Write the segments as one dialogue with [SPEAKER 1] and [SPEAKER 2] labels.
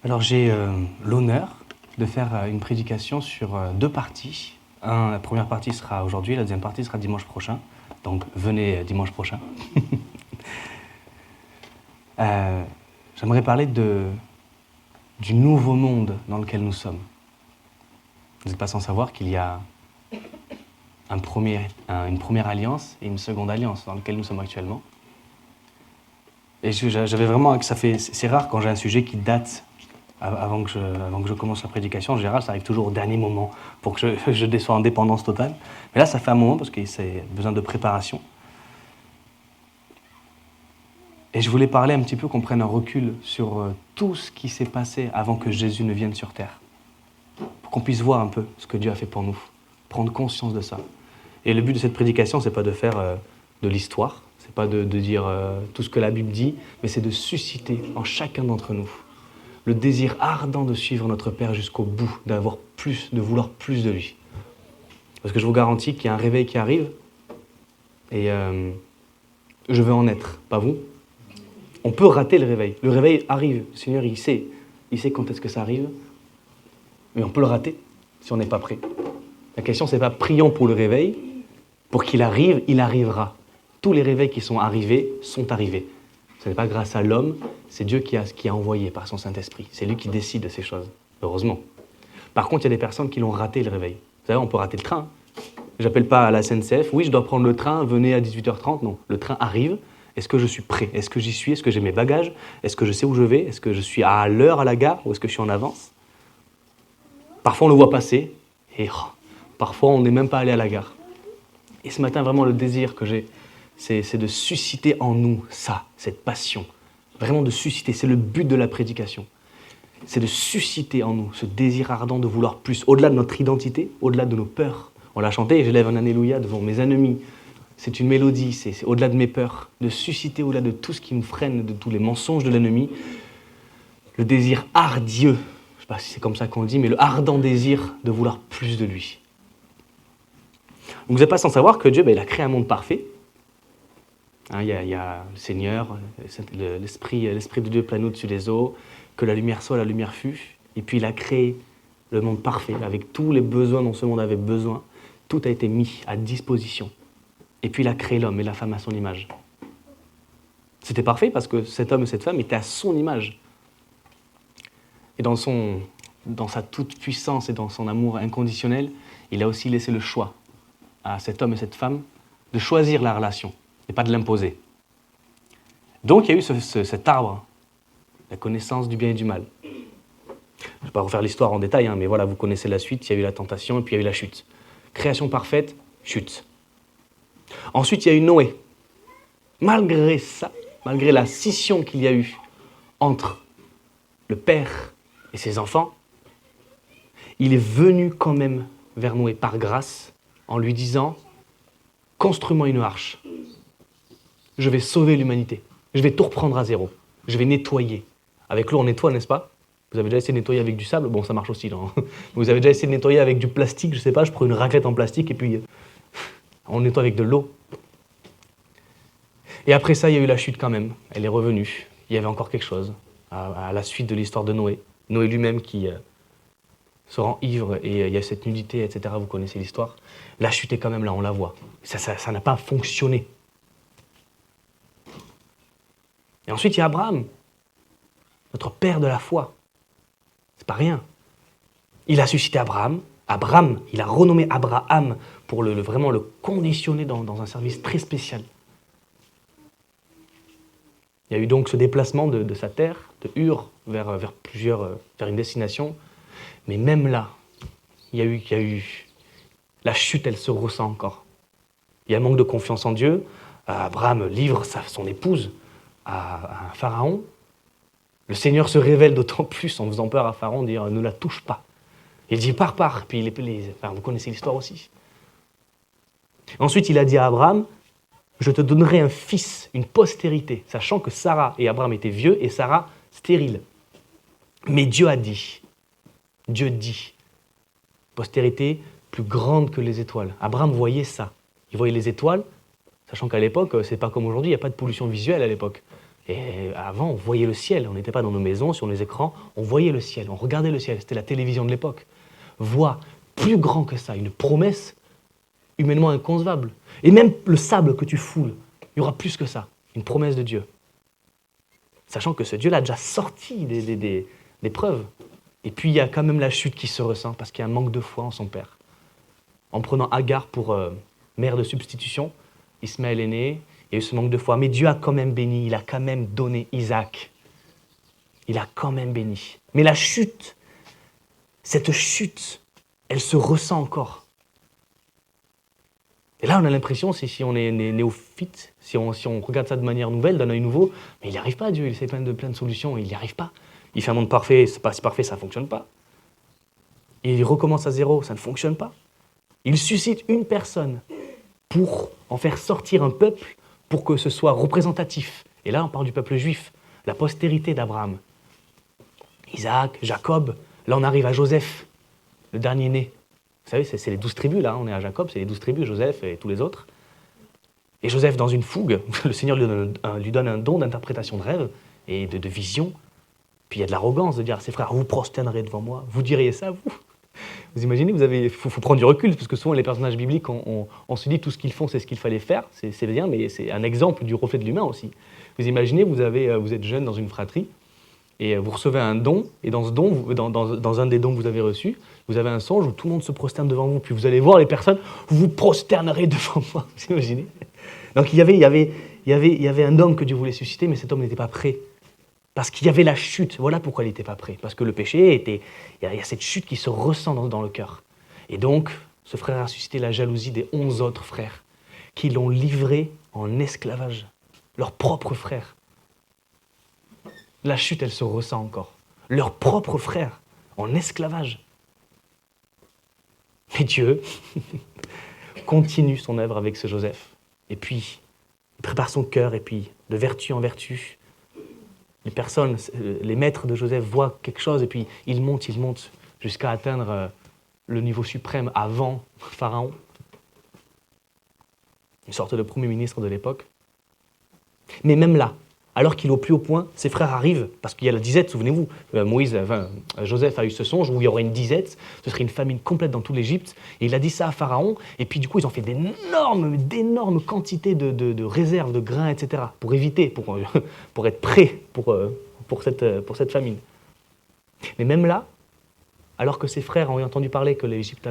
[SPEAKER 1] Alors j'ai l'honneur de faire une prédication sur deux parties. La première partie sera aujourd'hui, la deuxième partie sera dimanche prochain. Donc venez dimanche prochain. J'aimerais parler du nouveau monde dans lequel nous sommes. Vous n'êtes pas sans savoir qu'il y a une première alliance et une seconde alliance dans laquelle nous sommes actuellement. Et j'avais vraiment... C'est rare quand j'ai un sujet qui date avant que je commence la prédication. En général, ça arrive toujours au dernier moment pour que je sois en dépendance totale. Mais là, ça fait un moment parce que c'est besoin de préparation. Et je voulais parler un petit peu, qu'on prenne un recul sur tout ce qui s'est passé avant que Jésus ne vienne sur terre. Pour qu'on puisse voir un peu ce que Dieu a fait pour nous, prendre conscience de ça. Et le but de cette prédication, c'est pas de faire de l'histoire, c'est pas de dire tout ce que la Bible dit, mais c'est de susciter en chacun d'entre nous le désir ardent de suivre notre Père jusqu'au bout, de vouloir plus de lui. Parce que je vous garantis qu'il y a un réveil qui arrive, et je veux en être, pas vous. On peut rater le réveil. Le réveil arrive. Le Seigneur, il sait quand est-ce que ça arrive. Mais on peut le rater si on n'est pas prêt. La question, c'est pas prions pour le réveil. Pour qu'il arrive, il arrivera. Tous les réveils qui sont arrivés sont arrivés. Ce n'est pas grâce à l'homme, c'est Dieu qui a envoyé par son Saint-Esprit. C'est lui qui décide de ces choses, heureusement. Par contre, il y a des personnes qui l'ont raté le réveil. Vous savez, on peut rater le train. J'appelle pas à la SNCF. Oui, je dois prendre le train, venez à 18h30. Non, le train arrive. Est-ce que je suis prêt? Est-ce que j'y suis? Est-ce que j'ai mes bagages? Est-ce que je sais où je vais? Est-ce que je suis à l'heure à la gare ou est-ce que je suis en avance? Parfois, on le voit passer et parfois, on n'est même pas allé à la gare. Et ce matin, vraiment, le désir que j'ai, c'est de susciter en nous ça, cette passion. Vraiment de susciter, c'est le but de la prédication. C'est de susciter en nous ce désir ardent de vouloir plus, au-delà de notre identité, au-delà de nos peurs. On l'a chanté et je lève un alléluia devant mes ennemis. C'est une mélodie, c'est au-delà de mes peurs, de susciter au-delà de tout ce qui me freine, de tous les mensonges de l'ennemi, le désir ardieux, je ne sais pas si c'est comme ça qu'on le dit, mais le ardent désir de vouloir plus de lui. Donc vous n'êtes pas sans savoir que Dieu, il a créé un monde parfait. Il y a le Seigneur, l'Esprit de Dieu plane au-dessus des eaux, que la lumière soit, la lumière fut, et puis il a créé le monde parfait, avec tous les besoins dont ce monde avait besoin. Tout a été mis à disposition. Et puis il a créé l'homme et la femme à son image. C'était parfait parce que cet homme et cette femme étaient à son image. Et dans sa toute-puissance et dans son amour inconditionnel, il a aussi laissé le choix à cet homme et cette femme de choisir la relation et pas de l'imposer. Donc il y a eu cet arbre, la connaissance du bien et du mal. Je ne vais pas refaire l'histoire en détail, mais voilà, vous connaissez la suite, il y a eu la tentation et puis il y a eu la chute. Création parfaite, chute. Ensuite, il y a eu Noé. Malgré ça, malgré la scission qu'il y a eu entre le père et ses enfants, il est venu quand même vers Noé par grâce en lui disant « Construis-moi une arche. Je vais sauver l'humanité. Je vais tout reprendre à zéro. Je vais nettoyer. » Avec l'eau, on nettoie, n'est-ce pas? Vous avez déjà essayé de nettoyer avec du sable? Bon, ça marche aussi, non? Vous avez déjà essayé de nettoyer avec du plastique? Je ne sais pas, je prends une raclette en plastique et puis on nettoie avec de l'eau. Et après ça, il y a eu la chute quand même. Elle est revenue. Il y avait encore quelque chose à la suite de l'histoire de Noé. Noé lui-même qui se rend ivre et il y a cette nudité, etc. Vous connaissez l'histoire. La chute est quand même là, on la voit. Ça n'a pas fonctionné. Et ensuite, il y a Abraham, notre père de la foi. C'est pas rien. Il a suscité Abraham, il a renommé Abraham pour vraiment le conditionner dans un service très spécial. Il y a eu donc ce déplacement de sa terre, de Ur, vers une destination. Mais même là, il y a eu la chute, elle se ressent encore. Il y a un manque de confiance en Dieu. Abraham livre son épouse à un pharaon. Le Seigneur se révèle d'autant plus en faisant peur à Pharaon, dire « ne la touche pas ». Il dit « pars ». Puis vous connaissez l'histoire aussi. Ensuite, il a dit à Abraham « je te donnerai un fils, une postérité », sachant que Sarah et Abraham étaient vieux et Sarah stérile. Mais Dieu dit, postérité plus grande que les étoiles. Abraham voyait ça. Il voyait les étoiles, sachant qu'à l'époque, c'est pas comme aujourd'hui, il n'y a pas de pollution visuelle à l'époque. Et avant, on voyait le ciel. On n'était pas dans nos maisons, sur nos écrans. On voyait le ciel, on regardait le ciel. C'était la télévision de l'époque. Voix plus grand que ça, une promesse humainement inconcevable. Et même le sable que tu foules, il y aura plus que ça, une promesse de Dieu. Sachant que ce Dieu-là a déjà sorti des preuves. Et puis il y a quand même la chute qui se ressent parce qu'il y a un manque de foi en son père. En prenant Agar pour mère de substitution, Ismaël est né, il y a eu ce manque de foi. Mais Dieu a quand même béni, il a quand même donné Isaac. Il a quand même béni. Mais la chute, cette chute, elle se ressent encore. Et là, on a l'impression, si on est néophyte, si on regarde ça de manière nouvelle, d'un œil nouveau, mais il n'y arrive pas, Dieu, il essaie plein de solutions, il n'y arrive pas. Il fait un monde parfait, c'est pas si parfait, ça ne fonctionne pas. Il recommence à zéro, ça ne fonctionne pas. Il suscite une personne pour en faire sortir un peuple, pour que ce soit représentatif. Et là, on parle du peuple juif, la postérité d'Abraham. Isaac, Jacob, là on arrive à Joseph, le dernier né. Vous savez, c'est les 12 tribus, là, on est à Jacob, c'est les 12 tribus, Joseph et tous les autres. Et Joseph, dans une fougue, le Seigneur lui donne un don d'interprétation de rêve et de vision. Puis il y a de l'arrogance de dire à ses frères, vous prosternerez devant moi, vous diriez ça, vous. Vous imaginez, il faut prendre du recul, parce que souvent les personnages bibliques, on se dit tout ce qu'ils font, c'est ce qu'il fallait faire, c'est bien, mais c'est un exemple du reflet de l'humain aussi. Vous imaginez, vous êtes jeune dans une fratrie, et vous recevez un don, et dans ce don, dans un des dons que vous avez reçus, vous avez un songe où tout le monde se prosterne devant vous, puis vous allez voir les personnes, vous prosternerez devant moi, vous imaginez? Donc il y avait un homme que Dieu voulait susciter, mais cet homme n'était pas prêt. Parce qu'il y avait la chute, voilà pourquoi il n'était pas prêt. Parce que le péché, il y a cette chute qui se ressent dans le cœur. Et donc, ce frère a suscité la jalousie des 11 autres frères, qui l'ont livré en esclavage, leurs propres frères. La chute, elle se ressent encore. Leurs propres frères, en esclavage. Mais Dieu continue son œuvre avec ce Joseph. Et puis, il prépare son cœur, et puis, de vertu en vertu, les personnes, les maîtres de Joseph voient quelque chose, et puis ils montent jusqu'à atteindre le niveau suprême avant Pharaon. Une sorte de premier ministre de l'époque. Mais même là, alors qu'il est au plus haut point, ses frères arrivent, parce qu'il y a la disette, souvenez-vous, Joseph a eu ce songe où il y aurait une disette, ce serait une famine complète dans tout l'Égypte, et il a dit ça à Pharaon, et puis du coup ils ont fait d'énormes quantités de réserves, de grains, etc., pour éviter, pour être prêts pour cette famine. Mais même là, alors que ses frères ont entendu parler que l'Égypte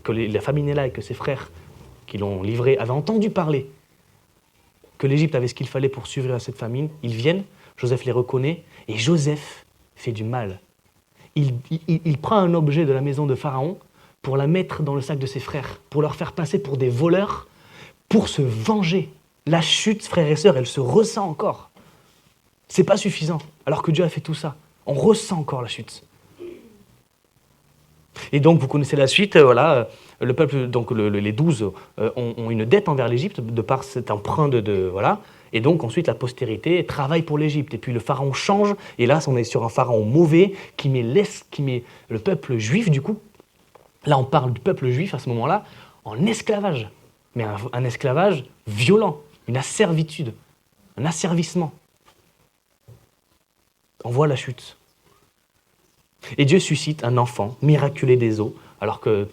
[SPEAKER 1] la famine est là, et que ses frères qui l'ont livré avaient entendu parler que l'Égypte avait ce qu'il fallait pour survivre à cette famine, ils viennent, Joseph les reconnaît, et Joseph fait du mal. Il prend un objet de la maison de Pharaon pour la mettre dans le sac de ses frères, pour leur faire passer pour des voleurs, pour se venger. La chute, frères et sœurs, elle se ressent encore. C'est pas suffisant, alors que Dieu a fait tout ça. On ressent encore la chute. Et donc, vous connaissez la suite, voilà, le peuple, donc les 12 ont une dette envers l'Égypte de par cet emprunt voilà. Et donc, ensuite, la postérité travaille pour l'Égypte. Et puis, le pharaon change, et là, on est sur un pharaon mauvais qui met le peuple juif, du coup. Là, on parle du peuple juif, à ce moment-là, en esclavage. Mais un esclavage violent, une asservitude, un asservissement. On voit la chute. Et Dieu suscite un enfant miraculé des eaux, alors que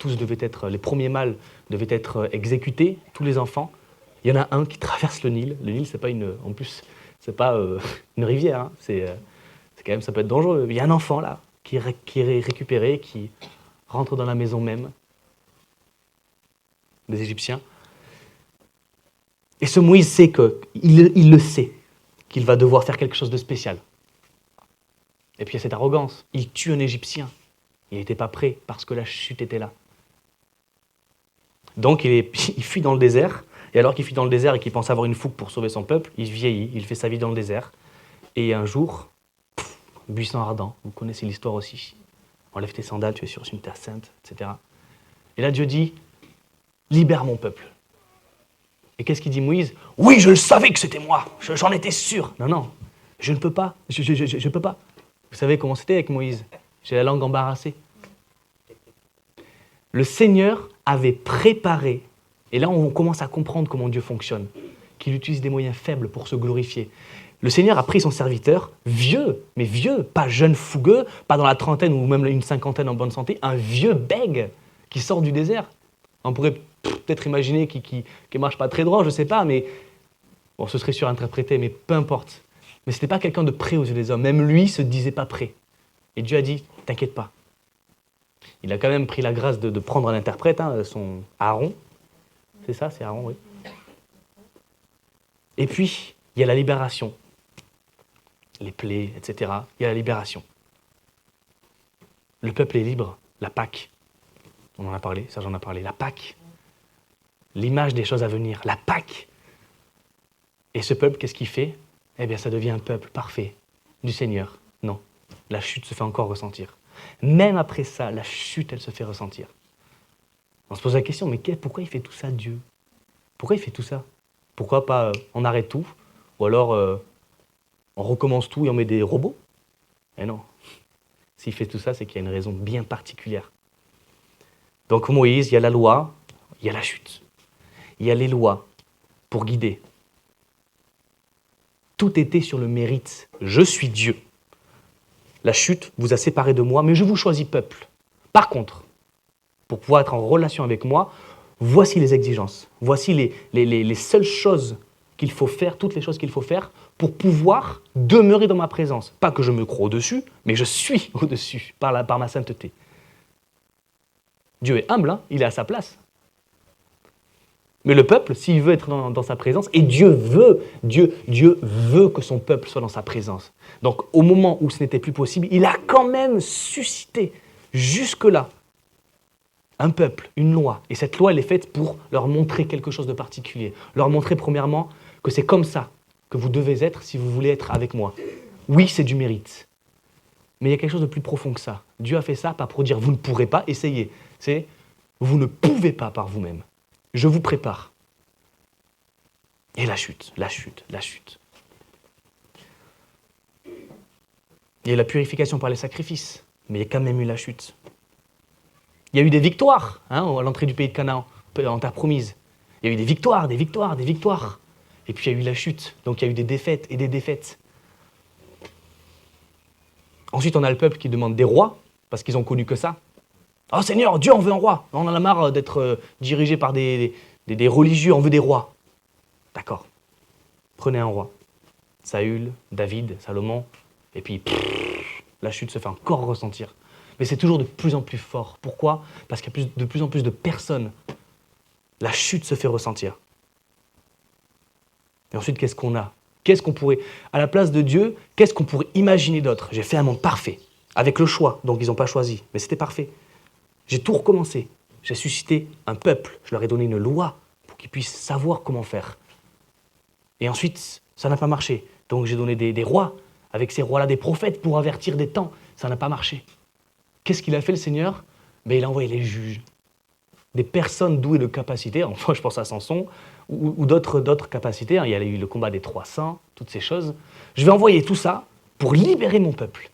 [SPEAKER 1] les premiers mâles devaient être exécutés, tous les enfants. Il y en a un qui traverse le Nil. Le Nil, c'est pas une rivière, hein. C'est quand même, ça peut être dangereux. Il y a un enfant là qui est récupéré, qui rentre dans la maison même des Égyptiens. Et ce Moïse sait il le sait, qu'il va devoir faire quelque chose de spécial. Et puis il y a cette arrogance. Il tue un Égyptien. Il n'était pas prêt parce que la chute était là. Donc il fuit dans le désert. Et alors qu'il fuit dans le désert et qu'il pense avoir une fougue pour sauver son peuple, il vieillit, il fait sa vie dans le désert. Et un jour, buisson ardent, vous connaissez l'histoire aussi. Enlève tes sandales, tu es sur une terre sainte, etc. Et là Dieu dit, libère mon peuple. Et qu'est-ce qu'il dit Moïse? Oui, je le savais que c'était moi, j'en étais sûr. Non, je ne peux pas, je peux pas. Vous savez comment c'était avec Moïse? J'ai la langue embarrassée. Le Seigneur avait préparé, et là on commence à comprendre comment Dieu fonctionne, qu'il utilise des moyens faibles pour se glorifier. Le Seigneur a pris son serviteur, vieux, mais vieux, pas jeune fougueux, pas dans la trentaine ou même une cinquantaine en bonne santé, un vieux bègue qui sort du désert. On pourrait peut-être imaginer qu'il ne marche pas très droit, je ne sais pas, mais bon, ce serait surinterprété, mais peu importe. Mais ce n'était pas quelqu'un de prêt aux yeux des hommes. Même lui ne se disait pas prêt. Et Dieu a dit, t'inquiète pas. Il a quand même pris la grâce de prendre un interprète, son Aaron. C'est ça, c'est Aaron, oui. Et puis, il y a la libération. Les plaies, etc. Il y a la libération. Le peuple est libre. La Pâque. On en a parlé, ça j'en ai parlé. La Pâque. L'image des choses à venir. La Pâque. Et ce peuple, qu'est-ce qu'il fait? Eh bien, ça devient un peuple parfait du Seigneur. Non, la chute se fait encore ressentir. Même après ça, la chute, elle se fait ressentir. On se pose la question, mais pourquoi il fait tout ça, Dieu? Pourquoi il fait tout ça? Pourquoi pas on arrête tout? Ou alors on recommence tout et on met des robots? Eh non. S'il fait tout ça, c'est qu'il y a une raison bien particulière. Donc Moïse, il y a la loi, il y a la chute. Il y a les lois pour guider. Tout était sur le mérite. Je suis Dieu. La chute vous a séparés de moi, mais je vous choisis peuple. Par contre, pour pouvoir être en relation avec moi, voici les exigences. Voici les seules choses qu'il faut faire, toutes les choses qu'il faut faire pour pouvoir demeurer dans ma présence. Pas que je me croie au-dessus, mais je suis au-dessus par ma sainteté. Dieu est humble, il est à sa place. Mais le peuple, s'il veut être dans sa présence, et Dieu veut que son peuple soit dans sa présence. Donc au moment où ce n'était plus possible, il a quand même suscité jusque-là un peuple, une loi. Et cette loi, elle est faite pour leur montrer quelque chose de particulier. Leur montrer premièrement que c'est comme ça que vous devez être si vous voulez être avec moi. Oui, c'est du mérite. Mais il y a quelque chose de plus profond que ça. Dieu a fait ça pas pour dire vous ne pourrez pas, essayez. C'est vous ne pouvez pas par vous-même. Je vous prépare. Et la chute, la chute, la chute. Il y a eu la purification par les sacrifices, mais il y a quand même eu la chute. Il y a eu des victoires à l'entrée du pays de Canaan, en terre promise. Il y a eu des victoires, des victoires, des victoires. Et puis il y a eu la chute, donc il y a eu des défaites et des défaites. Ensuite, on a le peuple qui demande des rois, parce qu'ils ont connu que ça. « Oh Seigneur, Dieu, on veut un roi. On en a marre d'être dirigé par des religieux, on veut des rois. » D'accord. Prenez un roi. Saül, David, Salomon, et puis la chute se fait encore ressentir. Mais c'est toujours de plus en plus fort. Pourquoi? Parce qu'il y a de plus en plus de personnes. La chute se fait ressentir. Et ensuite, qu'est-ce qu'on a? Qu'est-ce qu'on pourrait, à la place de Dieu, qu'est-ce qu'on pourrait imaginer d'autre? J'ai fait un monde parfait, avec le choix, donc ils n'ont pas choisi, mais c'était parfait. J'ai tout recommencé. J'ai suscité un peuple. Je leur ai donné une loi pour qu'ils puissent savoir comment faire. Et ensuite, ça n'a pas marché. Donc j'ai donné des rois, avec ces rois-là, des prophètes pour avertir des temps. Ça n'a pas marché. Qu'est-ce qu'il a fait, le Seigneur? Il a envoyé les juges. Des personnes douées de capacités, enfin je pense à Samson, ou d'autres capacités. Il y a eu le combat des 300, toutes ces choses. Je vais envoyer tout ça pour libérer mon peuple.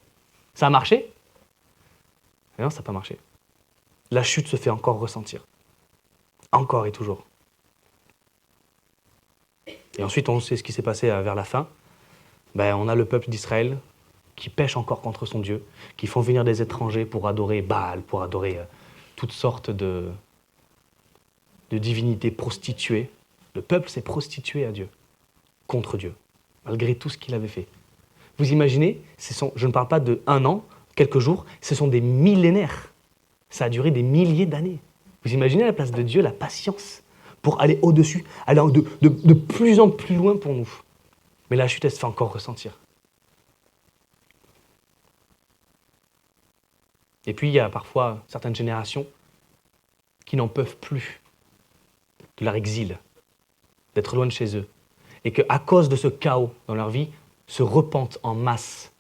[SPEAKER 1] Ça a marché? Non, ça n'a pas marché. La chute se fait encore ressentir. Encore et toujours. Et ensuite, on sait ce qui s'est passé vers la fin. On a le peuple d'Israël qui pêche encore contre son Dieu, qui font venir des étrangers pour adorer Baal, pour adorer toutes sortes de divinités prostituées. Le peuple s'est prostitué à Dieu, contre Dieu, malgré tout ce qu'il avait fait. Vous imaginez, je ne parle pas de 1 an, quelques jours, ce sont des millénaires. Ça a duré des milliers d'années. Vous imaginez à la place de Dieu la patience pour aller au-dessus, aller de plus en plus loin pour nous. Mais la chute, elle se fait encore ressentir. Et puis, il y a parfois certaines générations qui n'en peuvent plus de leur exil, d'être loin de chez eux. Et qu'à cause de ce chaos dans leur vie, se repentent en masse.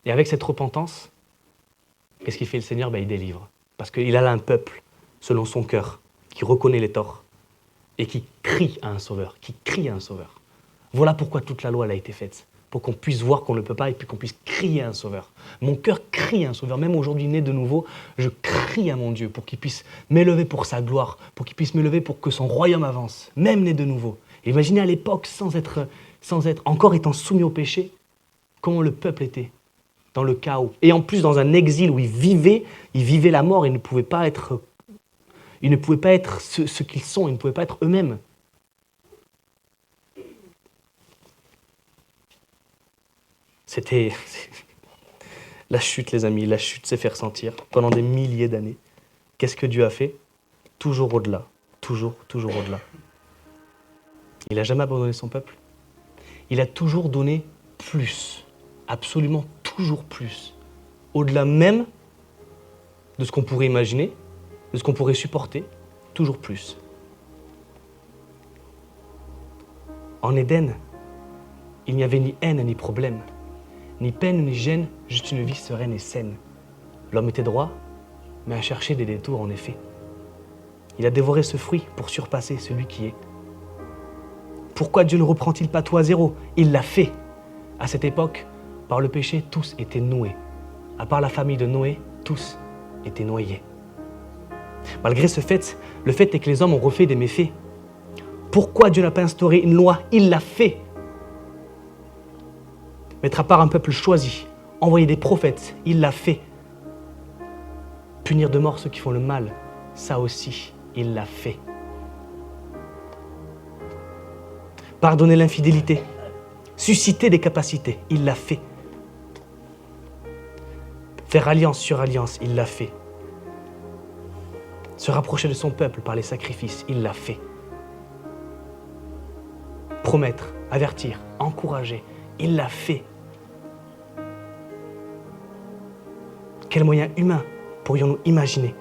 [SPEAKER 1] Et avec cette repentance, qu'est-ce qu'il fait le Seigneur? Il délivre. Parce qu'il a un peuple, selon son cœur, qui reconnaît les torts et qui crie à un sauveur, Voilà pourquoi toute la loi elle a été faite. Pour qu'on puisse voir qu'on ne peut pas et puis qu'on puisse crier à un sauveur. Mon cœur crie à un sauveur. Même aujourd'hui, né de nouveau, je crie à mon Dieu pour qu'il puisse m'élever pour sa gloire, pour qu'il puisse m'élever pour que son royaume avance, même né de nouveau. Imaginez à l'époque, sans être sans être, encore étant soumis au péché, comment le peuple était dans le chaos. Et en plus dans un exil où ils vivaient la mort, ils ne pouvaient pas être ce qu'ils sont, ils ne pouvaient pas être eux-mêmes. C'était la chute, les amis, la chute s'est fait ressentir pendant des milliers d'années. Qu'est-ce que Dieu a fait? Toujours au-delà, toujours au-delà. Il n'a jamais abandonné son peuple. Il a toujours donné plus, absolument toujours plus, au-delà même de ce qu'on pourrait imaginer, de ce qu'on pourrait supporter, toujours plus. En Éden, il n'y avait ni haine ni problème, ni peine ni gêne, juste une vie sereine et saine. L'homme était droit, mais a cherché des détours en effet. Il a dévoré ce fruit pour surpasser celui qui est. Pourquoi Dieu ne reprend-il pas tout à zéro? Il l'a fait. À cette époque, par le péché, tous étaient noués. À part la famille de Noé, tous étaient noyés. Malgré ce fait, le fait est que les hommes ont refait des méfaits. Pourquoi Dieu n'a pas instauré une loi? Il l'a fait. Mettre à part un peuple choisi, envoyer des prophètes, il l'a fait. Punir de mort ceux qui font le mal, ça aussi, il l'a fait. Pardonner l'infidélité, susciter des capacités, il l'a fait. Faire alliance sur alliance, il l'a fait. Se rapprocher de son peuple par les sacrifices, il l'a fait. Promettre, avertir, encourager, il l'a fait. Quels moyens humains pourrions-nous imaginer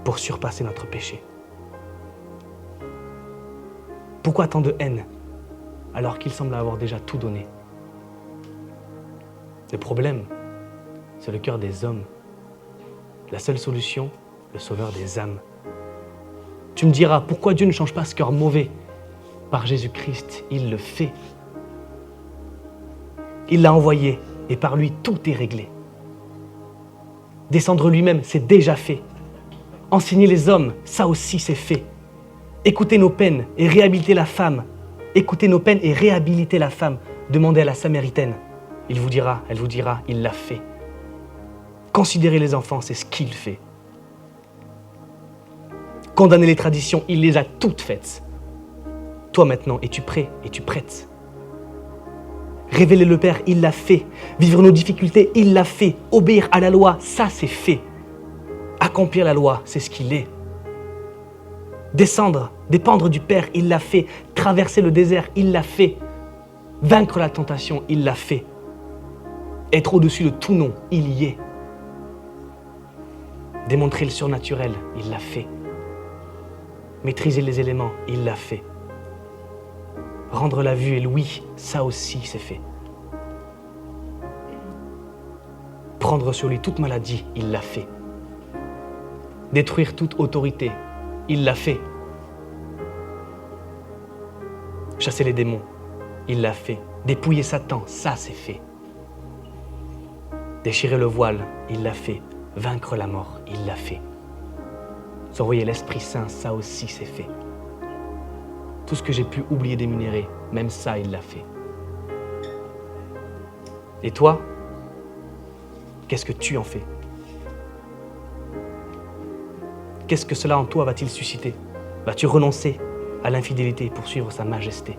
[SPEAKER 1] pour surpasser notre péché? Pourquoi tant de haine alors qu'il semble avoir déjà tout donné? Le problème, c'est le cœur des hommes. La seule solution, le sauveur des âmes. Tu me diras, pourquoi Dieu ne change pas ce cœur mauvais? Par Jésus-Christ, il le fait. Il l'a envoyé et par lui, tout est réglé. Descendre lui-même, c'est déjà fait. Enseigner les hommes, ça aussi c'est fait. Écoutez nos peines et réhabiliter la femme. Écoutez nos peines et réhabiliter la femme. Demandez à la Samaritaine. Elle vous dira, il l'a fait. Considérez les enfants, c'est ce qu'il fait. Condamner les traditions, il les a toutes faites. Toi maintenant, es-tu prêt? Es-tu prête? Révéler le Père, il l'a fait. Vivre nos difficultés, il l'a fait. Obéir à la loi, ça c'est fait. Accomplir la loi, c'est ce qu'il est. Descendre, dépendre du Père, il l'a fait. Traverser le désert, il l'a fait. Vaincre la tentation, il l'a fait. Être au-dessus de tout nom, il y est. Démontrer le surnaturel, il l'a fait. Maîtriser les éléments, il l'a fait. Rendre la vue et l'ouïe, ça aussi c'est fait. Prendre sur lui toute maladie, il l'a fait. Détruire toute autorité, il l'a fait. Chasser les démons, il l'a fait. Dépouiller Satan, ça c'est fait. Déchirer le voile, il l'a fait. Vaincre la mort, il l'a fait. S'envoyer l'Esprit Saint, ça aussi c'est fait. Tout ce que j'ai pu oublier d'énumérer, même ça, il l'a fait. Et toi, qu'est-ce que tu en fais? Qu'est-ce que cela en toi va-t-il susciter? Vas-tu renoncer à l'infidélité pour suivre sa majesté,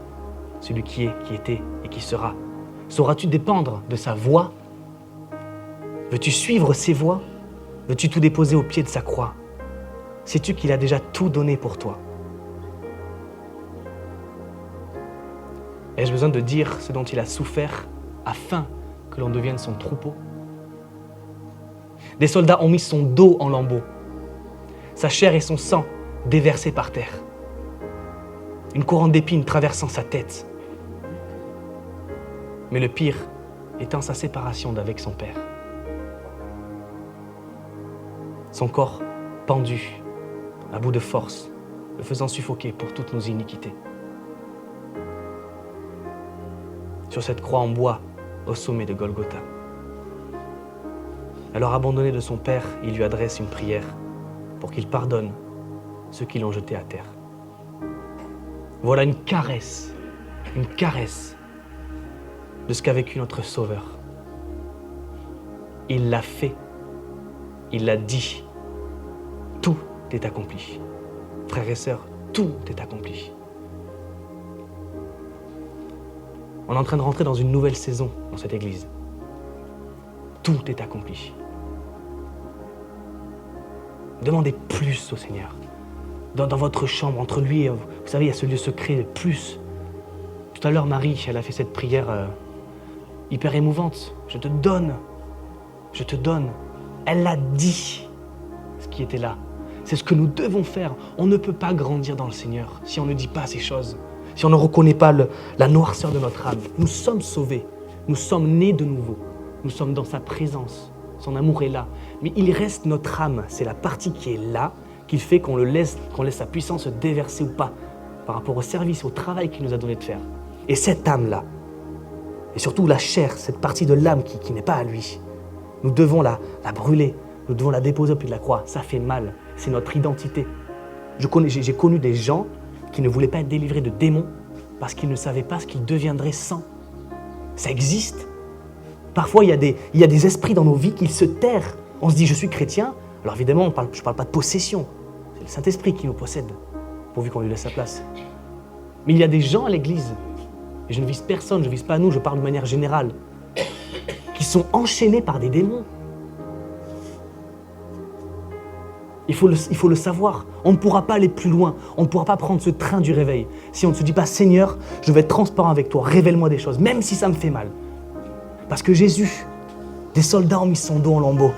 [SPEAKER 1] celui qui est, qui était et qui sera? Sauras-tu dépendre de sa voix? Veux-tu suivre ses voies? Veux-tu tout déposer au pied de sa croix? Sais-tu qu'il a déjà tout donné pour toi? Ai-je besoin de dire ce dont il a souffert afin que l'on devienne son troupeau? Des soldats ont mis son dos en lambeaux, sa chair et son sang déversés par terre, une couronne d'épines traversant sa tête. Mais le pire étant sa séparation d'avec son Père. Son corps pendu, à bout de force, le faisant suffoquer pour toutes nos iniquités. Sur cette croix en bois, au sommet de Golgotha. Alors abandonné de son Père, il lui adresse une prière pour qu'il pardonne ceux qui l'ont jeté à terre. Voilà une caresse une caresse de ce qu'a vécu notre Sauveur. Il l'a fait, il l'a dit. Tout est accompli. Frères et sœurs, tout est accompli. On est en train de rentrer dans une nouvelle saison dans cette église. Tout est accompli. Demandez plus au Seigneur. Dans votre chambre, entre lui et vous, vous savez, il y a ce lieu secret, plus. Tout à l'heure, Marie, elle a fait cette prière hyper émouvante. Je te donne. Je te donne. Elle l'a dit, ce qui était là. C'est ce que nous devons faire. On ne peut pas grandir dans le Seigneur si on ne dit pas ces choses, si on ne reconnaît pas la noirceur de notre âme. Nous sommes sauvés. Nous sommes nés de nouveau. Nous sommes dans sa présence. Son amour est là. Mais il reste notre âme. C'est la partie qui est là qui fait qu'on laisse sa puissance se déverser ou pas par rapport au service, au travail qu'il nous a donné de faire. Et cette âme-là, et surtout la chair, cette partie de l'âme qui n'est pas à lui, nous devons la brûler, nous devons la déposer au pied de la croix. Ça fait mal, c'est notre identité. J'ai connu des gens qui ne voulaient pas être délivrés de démons parce qu'ils ne savaient pas ce qu'ils deviendraient sans. Ça existe. Parfois, il y a des esprits dans nos vies qui se terrent. On se dit, je suis chrétien. Alors évidemment, je ne parle pas de possession. C'est le Saint-Esprit qui nous possède, pourvu qu'on lui laisse sa place. Mais il y a des gens à l'église, et je ne vise personne, je ne vise pas nous, je parle de manière générale, qui sont enchaînés par des démons. Il faut le savoir. On ne pourra pas aller plus loin. On ne pourra pas prendre ce train du réveil si on ne se dit pas, Seigneur, je vais être transparent avec toi, révèle-moi des choses, même si ça me fait mal. Parce que Jésus, des soldats ont mis son dos en lambeaux.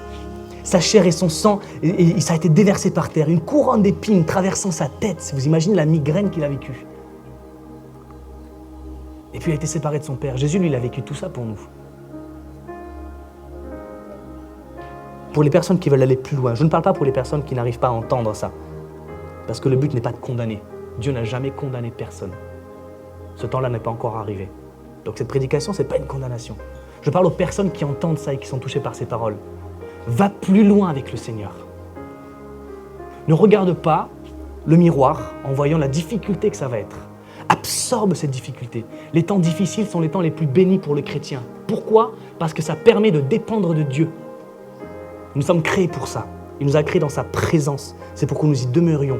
[SPEAKER 1] Sa chair et son sang, et ça a été déversé par terre. Une couronne d'épines traversant sa tête. Vous imaginez la migraine qu'il a vécue. Et puis il a été séparé de son Père. Jésus, lui, il a vécu tout ça pour nous. Pour les personnes qui veulent aller plus loin, je ne parle pas pour les personnes qui n'arrivent pas à entendre ça. Parce que le but n'est pas de condamner. Dieu n'a jamais condamné personne. Ce temps-là n'est pas encore arrivé. Donc cette prédication, ce n'est pas une condamnation. Je parle aux personnes qui entendent ça et qui sont touchées par ces paroles. Va plus loin avec le Seigneur. Ne regarde pas le miroir en voyant la difficulté que ça va être. Absorbe cette difficulté. Les temps difficiles sont les temps les plus bénis pour le chrétien. Pourquoi ? Parce que ça permet de dépendre de Dieu. Nous sommes créés pour ça. Il nous a créés dans sa présence. C'est pour que nous y demeurions.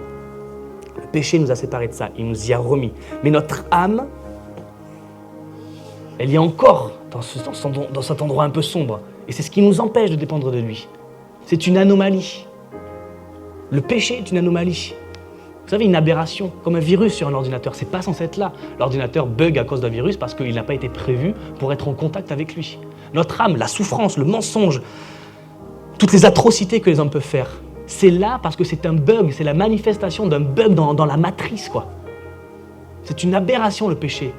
[SPEAKER 1] Le péché nous a séparés de ça. Il nous y a remis. Mais notre âme, elle y est encore dans cet endroit un peu sombre. Et c'est ce qui nous empêche de dépendre de lui. C'est une anomalie. Le péché est une anomalie. Vous savez, une aberration, comme un virus sur un ordinateur. C'est pas censé être là. L'ordinateur bug à cause d'un virus parce qu'il n'a pas été prévu pour être en contact avec lui. Notre âme, la souffrance, le mensonge, toutes les atrocités que les hommes peuvent faire, c'est là parce que c'est un bug, c'est la manifestation d'un bug dans la matrice, quoi. C'est une aberration, le péché.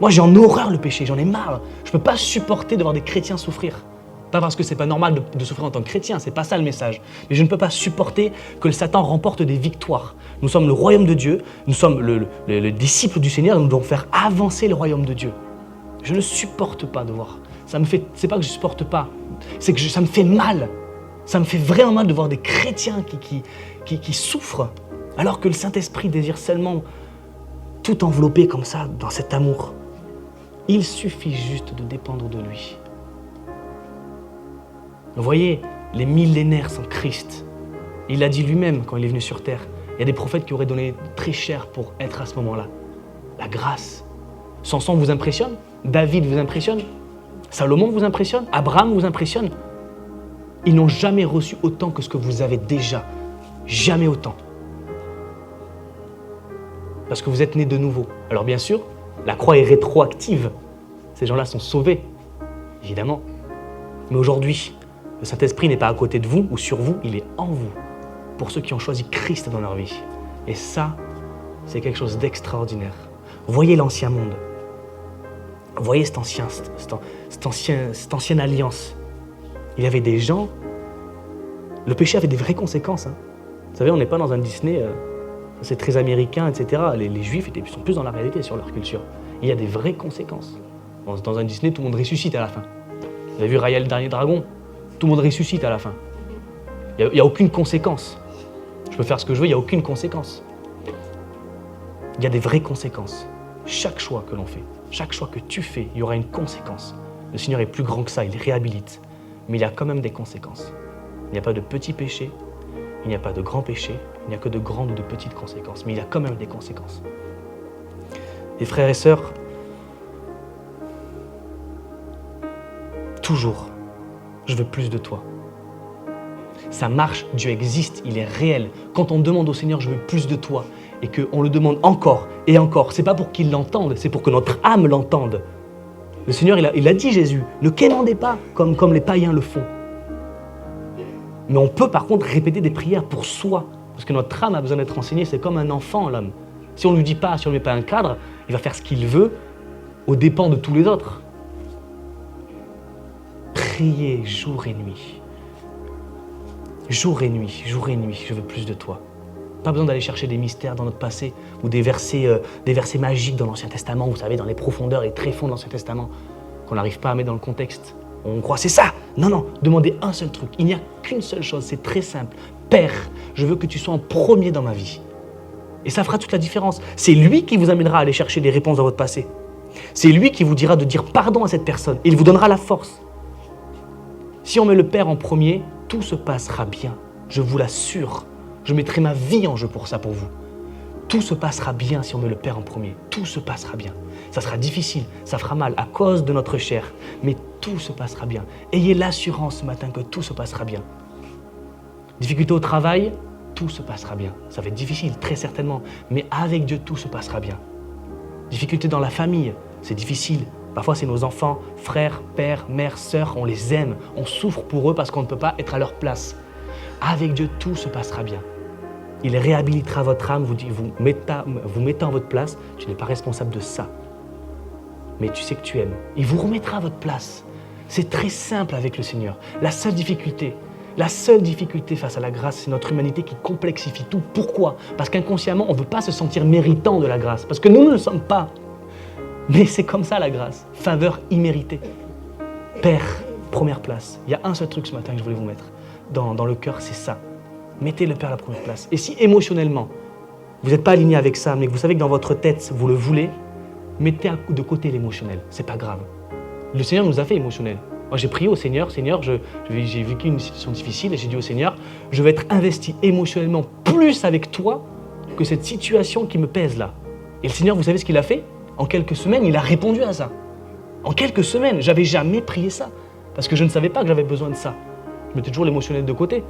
[SPEAKER 1] Moi, j'ai en horreur le péché, j'en ai marre. Je ne peux pas supporter de voir des chrétiens souffrir. Pas parce que c'est pas normal de souffrir en tant que chrétien, c'est pas ça le message. Mais je ne peux pas supporter que le Satan remporte des victoires. Nous sommes le royaume de Dieu, nous sommes le disciple du Seigneur, nous devons faire avancer le royaume de Dieu. Je ne supporte pas de voir. C'est pas que je supporte pas, c'est que ça me fait mal. Ça me fait vraiment mal de voir des chrétiens qui souffrent, alors que le Saint-Esprit désire seulement tout envelopper comme ça dans cet amour. Il suffit juste de dépendre de lui. Vous voyez, les millénaires sont Christ. Il l'a dit lui-même quand il est venu sur terre. Il y a des prophètes qui auraient donné très cher pour être à ce moment-là. La grâce. Samson vous impressionne ? David vous impressionne ? Salomon vous impressionne ? Abraham vous impressionne ? Ils n'ont jamais reçu autant que ce que vous avez déjà. Jamais autant. Parce que vous êtes nés de nouveau. Alors bien sûr, la croix est rétroactive. Ces gens-là sont sauvés, évidemment. Mais aujourd'hui, le Saint-Esprit n'est pas à côté de vous ou sur vous, il est en vous. Pour ceux qui ont choisi Christ dans leur vie. Et ça, c'est quelque chose d'extraordinaire. Voyez l'ancien monde. Voyez cette ancienne alliance. Il y avait des gens... Le péché avait des vraies conséquences. Hein. Vous savez, on n'est pas dans un Disney... c'est très américain, etc. Les Juifs sont plus dans la réalité sur leur culture. Il y a des vraies conséquences. Dans un Disney, tout le monde ressuscite à la fin. Vous avez vu Raya le dernier dragon ? Tout le monde ressuscite à la fin. Il n'y a aucune conséquence. Je peux faire ce que je veux, il n'y a aucune conséquence. Il y a des vraies conséquences. chaque choix que l'on fait, chaque choix que tu fais, il y aura une conséquence. Le Seigneur est plus grand que ça, il réhabilite. Mais il y a quand même des conséquences. Il n'y a pas de petits péchés, il n'y a pas de grands péchés, il n'y a que de grandes ou de petites conséquences. Mais il y a quand même des conséquences. Et frères et sœurs, toujours, je veux plus de toi. Ça marche, Dieu existe, il est réel. Quand on demande au Seigneur, je veux plus de toi, et qu'on le demande encore et encore, c'est pas pour qu'il l'entende, c'est pour que notre âme l'entende. Le Seigneur, il a dit, Jésus, ne quémandez pas comme les païens le font. Mais on peut par contre répéter des prières pour soi, parce que notre âme a besoin d'être enseignée, c'est comme un enfant, l'homme. Si on ne lui dit pas, si on ne lui met pas un cadre, il va faire ce qu'il veut, aux dépens de tous les autres. Priez jour et nuit. Jour et nuit, je veux plus de toi. Pas besoin d'aller chercher des mystères dans notre passé ou des versets magiques dans l'Ancien Testament, vous savez, dans les profondeurs et tréfonds de l'Ancien Testament, qu'on n'arrive pas à mettre dans le contexte. On croit, c'est ça. Non, demandez un seul truc. Il n'y a qu'une seule chose, c'est très simple. Père, je veux que tu sois en premier dans ma vie. Et ça fera toute la différence. C'est lui qui vous amènera à aller chercher des réponses dans votre passé. C'est lui qui vous dira de dire pardon à cette personne. Et il vous donnera la force. Si on met le Père en premier, tout se passera bien. Je vous l'assure. Je mettrai ma vie en jeu pour ça, pour vous. Tout se passera bien si on met le Père en premier. Tout se passera bien. Ça sera difficile, ça fera mal à cause de notre chair. Mais tout se passera bien. Ayez l'assurance ce matin que tout se passera bien. Difficulté au travail, tout se passera bien. Ça va être difficile, très certainement. Mais avec Dieu, tout se passera bien. Difficulté dans la famille, c'est difficile. Parfois, c'est nos enfants, frères, pères, mères, sœurs, on les aime. On souffre pour eux parce qu'on ne peut pas être à leur place. Avec Dieu, tout se passera bien. Il réhabilitera votre âme, vous mettant en votre place. Tu n'es pas responsable de ça. Mais tu sais que tu aimes. Il vous remettra à votre place. C'est très simple avec le Seigneur. La seule difficulté face à la grâce, c'est notre humanité qui complexifie tout. Pourquoi ? Parce qu'inconsciemment, on ne veut pas se sentir méritant de la grâce. Parce que nous ne le sommes pas. Mais c'est comme ça la grâce. Faveur imméritée. Père, première place. Il y a un seul truc ce matin que je voulais vous mettre dans le cœur, c'est ça. Mettez le Père à la première place. Et si émotionnellement, vous n'êtes pas aligné avec ça, mais que vous savez que dans votre tête, vous le voulez, mettez de côté l'émotionnel. C'est pas grave. Le Seigneur nous a fait émotionnels. Moi, j'ai prié au Seigneur, j'ai vécu une situation difficile et j'ai dit au Seigneur, je vais être investi émotionnellement plus avec toi que cette situation qui me pèse là. Et le Seigneur, vous savez ce qu'il a fait ? En quelques semaines, il a répondu à ça. En quelques semaines, j'avais jamais prié ça. Parce que je ne savais pas que j'avais besoin de ça. Je mettais toujours l'émotionnel de côté.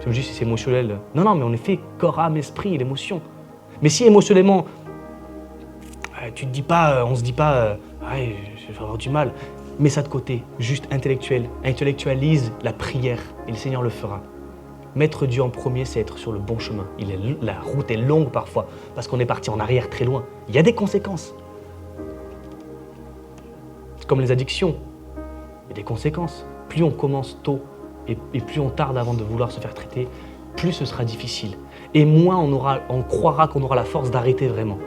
[SPEAKER 1] Je me dis, si c'est émotionnel, non, mais on est fait corps, âme, esprit, l'émotion. Mais si émotionnellement, on se dit pas, je vais avoir du mal, mets ça de côté, juste intellectualise la prière et le Seigneur le fera. Mettre Dieu en premier, c'est être sur le bon chemin. La route est longue parfois, parce qu'on est parti en arrière très loin. Il y a des conséquences. C'est comme les addictions. Il y a des conséquences. Plus on commence tôt et plus on tarde avant de vouloir se faire traiter, plus ce sera difficile. Et moins on croira qu'on aura la force d'arrêter vraiment.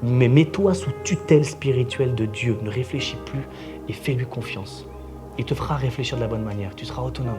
[SPEAKER 1] Mais mets-toi sous tutelle spirituelle de Dieu. Ne réfléchis plus et fais-lui confiance. Il te fera réfléchir de la bonne manière. Tu seras autonome.